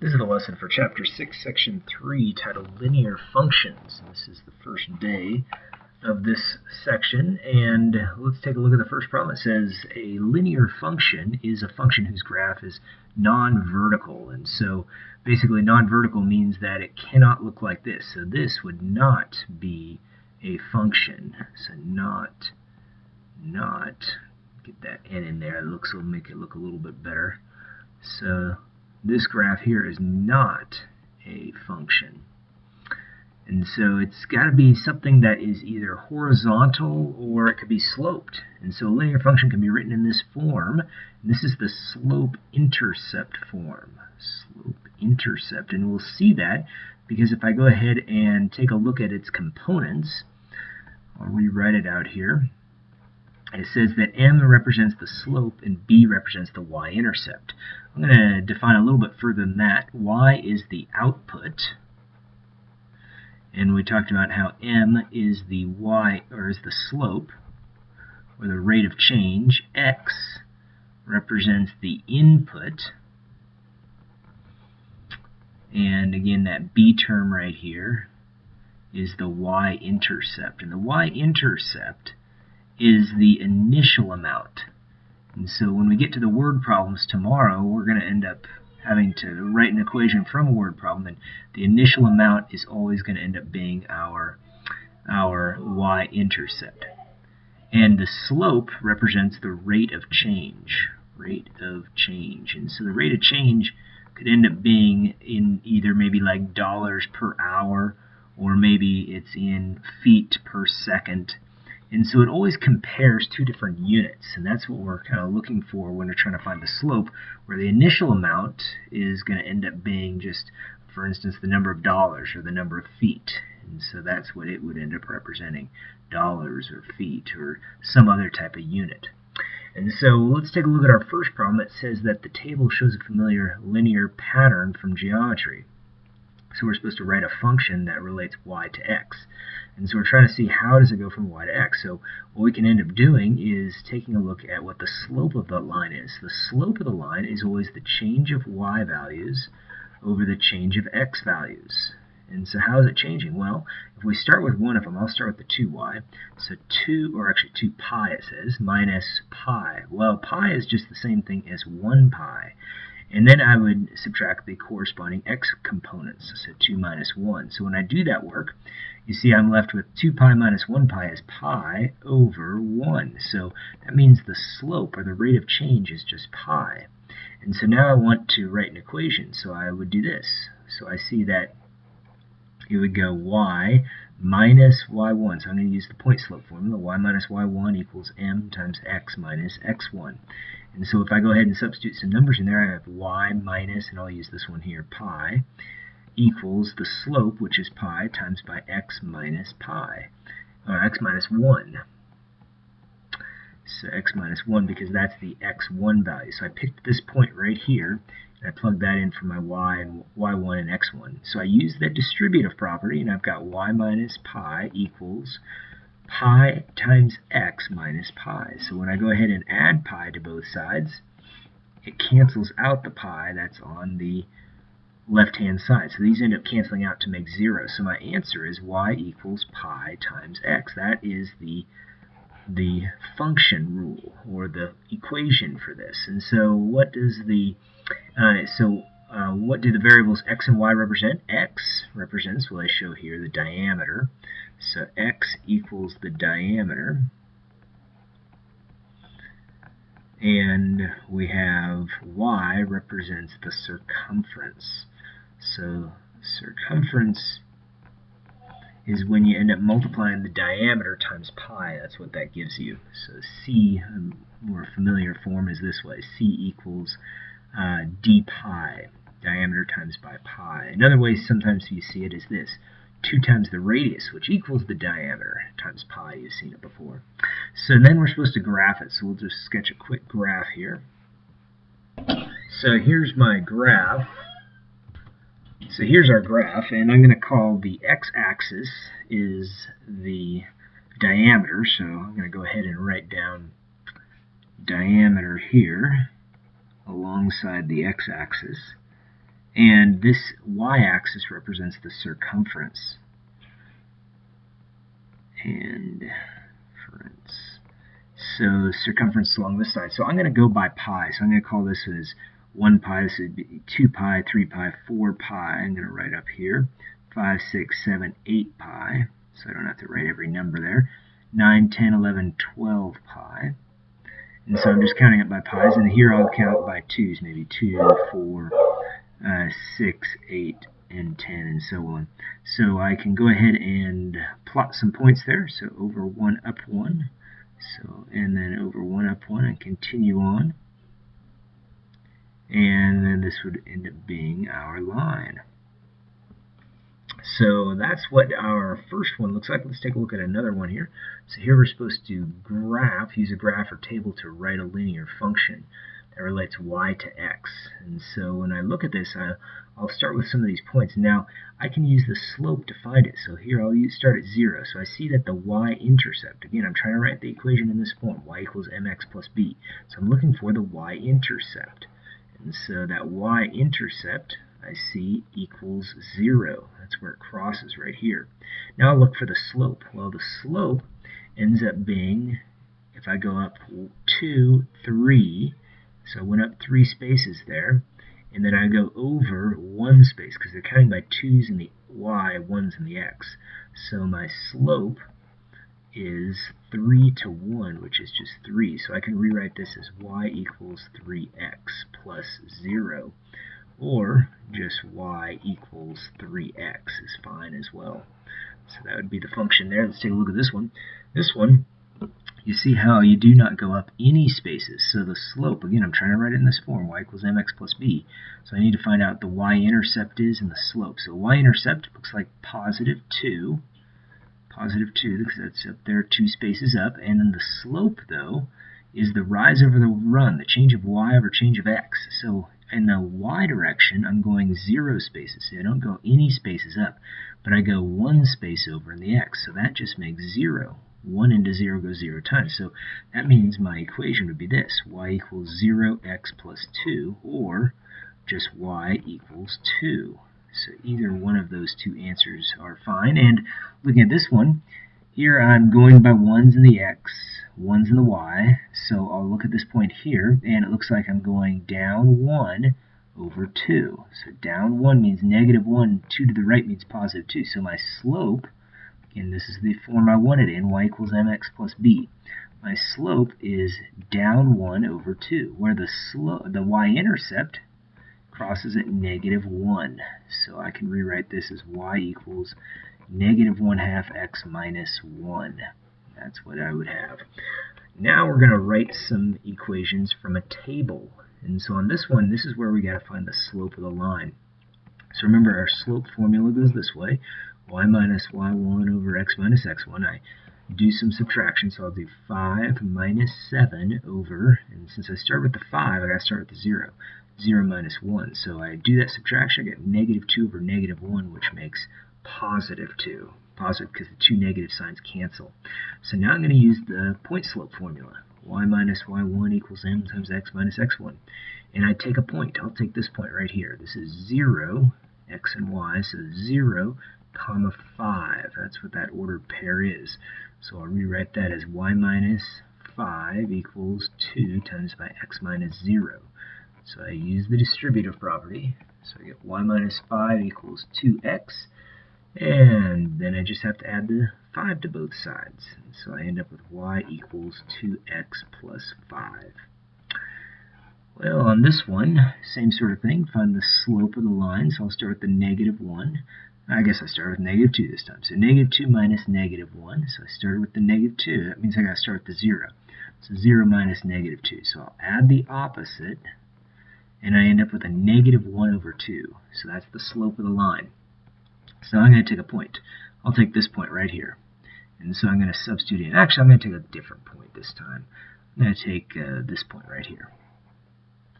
This is the lesson for Chapter 6, Section 3, titled Linear Functions. This is the first day of this section, and let's take a look at the first problem. It says a linear function is a function whose graph is non-vertical, and so basically non-vertical means that it cannot look like this. So this would not be a function. So not, get that n in there. It'll make it look a little bit better. So this graph here is not a function. And so it's got to be something that is either horizontal or it could be sloped. And so a linear function can be written in this form. And this is the slope-intercept form. Slope-intercept. And we'll see that because if I go ahead and take a look at its components, I'll rewrite it out here. It says that m represents the slope and b represents the y-intercept. I'm going to define a little bit further than that. Y is the output, and we talked about how m is the the slope, or the rate of change. X represents the input, and again that b term right here is the y-intercept, and the y-intercept is the initial amount. And so when we get to the word problems tomorrow, we're going to end up having to write an equation from a word problem, and the initial amount is always going to end up being our y-intercept. And the slope represents the rate of change. And so the rate of change could end up being in either maybe like dollars per hour, or maybe it's in feet per second. And so it always compares two different units, and that's what we're kind of looking for when we're trying to find the slope, where the initial amount is going to end up being just, for instance, the number of dollars or the number of feet. And so that's what it would end up representing, dollars or feet or some other type of unit. And so let's take a look at our first problem. It says that the table shows a familiar linear pattern from geometry. So we're supposed to write a function that relates y to x. And so we're trying to see how does it go from y to x. So what we can end up doing is taking a look at what the slope of the line is. The slope of the line is always the change of y values over the change of x values. And so how is it changing? Well, if we start with one of them, I'll start with the 2y. So 2 pi it says, minus pi. Well, pi is just the same thing as 1 pi. And then I would subtract the corresponding x components, so 2 minus 1. So when I do that work, you see I'm left with 2 pi minus 1 pi is pi over 1. So that means the slope, or the rate of change, is just pi. And so now I want to write an equation, so I would do this. So I see that it would go y minus y1. So I'm going to use the point slope formula. Y minus y1 equals m times x minus x1. And so if I go ahead and substitute some numbers in there, I have y minus, and I'll use this one here, pi, equals the slope, which is pi, times by x minus pi, or x minus 1. So x minus 1, because that's the x1 value. So I picked this point right here, and I plugged that in for my y and y1 and x1. So I use that distributive property, and I've got y minus pi equals pi times x minus pi. So when I go ahead and add pi to both sides, it cancels out the pi that's on the left-hand side. So these end up canceling out to make 0. So my answer is y equals pi times x. That is the function rule, or the equation for this. And so what does what do the variables x and y represent? X represents, well, I show here, the diameter. So x equals the diameter. And we have y represents the circumference. So circumference is when you end up multiplying the diameter times pi. That's what that gives you. So c, a more familiar form, is this way. C equals d pi, diameter times by pi. Another way sometimes you see it is this. 2 times the radius, which equals the diameter, times pi. You've seen it before. So then we're supposed to graph it. So we'll just sketch a quick graph here. So here's my graph. So here's our graph, and I'm going to call the x-axis is the diameter. So I'm going to go ahead and write down diameter here alongside the x-axis. And this y-axis represents the circumference. And so the circumference along this side. So I'm going to go by pi. So I'm going to call this as 1 pi. This would be 2 pi, 3 pi, 4 pi. I'm going to write up here 5, 6, 7, 8 pi. So I don't have to write every number there. 9, 10, 11, 12 pi. And so I'm just counting it by pi's. And here I'll count by 2's. Maybe 2, 4, 6, 8, and 10, and so on. So I can go ahead and plot some points there. So over 1, up 1. So, and then over 1, up 1, and continue on. And then this would end up being our line. So that's what our first one looks like. Let's take a look at another one here. So here we're supposed to use a graph or table to write a linear function that relates y to x. And so when I look at this, I'll start with some of these points. Now, I can use the slope to find it. So here I'll start at 0. So I see that the y-intercept, again, I'm trying to write the equation in this form, y equals mx plus b. So I'm looking for the y-intercept. And so that y-intercept, I see, equals 0. That's where it crosses right here. Now I'll look for the slope. Well, the slope ends up being, if I go up 2, 3, so I went up 3 spaces there, and then I go over 1 space, because they're counting by 2's in the y, 1's in the x. So my slope is 3 to 1, which is just 3. So I can rewrite this as y equals 3x plus 0, or just y equals 3x is fine as well. So that would be the function there. Let's take a look at this one. This one, you see how you do not go up any spaces. So the slope, again, I'm trying to write it in this form, y equals mx plus b. So I need to find out the y-intercept is and the slope. So y-intercept looks like positive 2, because that's up there 2 spaces up. And then the slope, though, is the rise over the run, the change of y over change of x. So in the y direction, I'm going 0 spaces. So I don't go any spaces up, but I go 1 space over in the x. So that just makes 0. 1 into 0 goes 0 times. So that means my equation would be this, y equals 0x plus 2, or just y equals 2. So either one of those two answers are fine. And looking at this one, here I'm going by 1's in the x, 1's in the y. So I'll look at this point here, and it looks like I'm going down 1 over 2. So down 1 means negative 1, 2 to the right means positive 2. So my slope, and this is the form I wanted in, y equals mx plus b. My slope is down 1 over 2, where the y-intercept crosses at negative 1. So I can rewrite this as y equals negative 1/2 x minus 1. That's what I would have. Now we're going to write some equations from a table. And so on this one, this is where we got to find the slope of the line. So remember, our slope formula goes this way, y minus y1 over x minus x1. I do some subtraction, so I'll do 5 minus 7 over, and since I start with the 5, I got to start with the 0. 0 minus 1. So I do that subtraction, I get negative 2 over negative 1, which makes positive 2. Positive because the two negative signs cancel. So now I'm going to use the point slope formula. Y minus y1 equals m times x minus x1. And I take a point. I'll take this point right here. This is 0, x and y, so 0, comma 5. That's what that ordered pair is. So I'll rewrite that as y minus 5 equals 2 times by x minus 0. So I use the distributive property. So I get y minus 5 equals 2x. And then I just have to add the 5 to both sides. And so I end up with y equals 2x plus 5. Well, on this one, same sort of thing. Find the slope of the line. So I'll start with the negative 1. I guess I start with negative 2 this time. So negative 2 minus negative 1. So I started with the negative 2. That means I got to start with the 0. So 0 minus negative 2. So I'll add the opposite, and I end up with a negative 1 over 2. So that's the slope of the line. So I'm going to take a point. I'll take this point right here. And so I'm going to substitute in. Actually, I'm going to take a different point this time. I'm going to take this point right here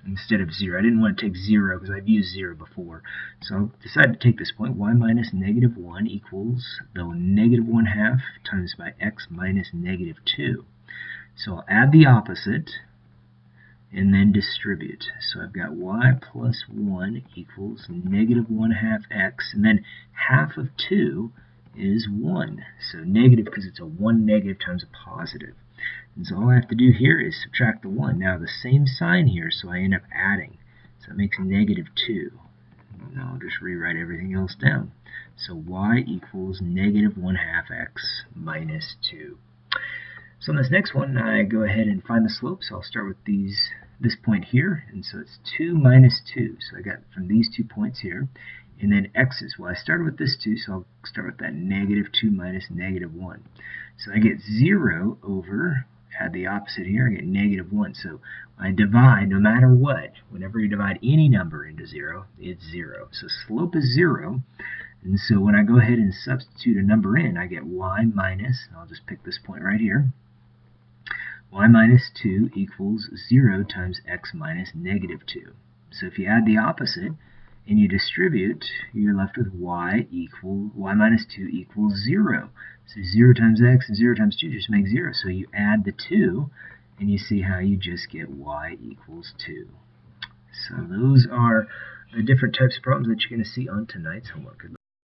instead of 0. I didn't want to take 0 because I've used 0 before. So I'll decide to take this point. Y minus negative 1 equals the negative 1/2 times by x minus negative 2. So I'll add the opposite, and then distribute. So I've got y plus 1 equals negative 1/2 x, and then half of 2 is 1. So negative because it's a 1 negative times a positive. And so all I have to do here is subtract the 1. Now the same sign here, so I end up adding. So it makes negative 2. Now I'll just rewrite everything else down. So y equals negative 1/2 x minus 2. So in this next one, I go ahead and find the slope. So I'll start with this point here, and so it's 2 minus 2. So I got from these 2 points here, and then x's. Well, I started with this 2, so I'll start with that negative 2 minus negative 1. So I get 0 over, add the opposite here, I get negative 1. So I divide, no matter what, whenever you divide any number into 0, it's 0. So slope is 0. And so when I go ahead and substitute a number in, I get y minus, I'll just pick this point right here, y minus 2 equals 0 times x minus negative 2. So if you add the opposite and you distribute, you're left with y minus 2 equals 0. So 0 times x and 0 times 2 just make 0. So you add the 2, and you see how you just get y equals 2. So those are the different types of problems that you're going to see on tonight's homework.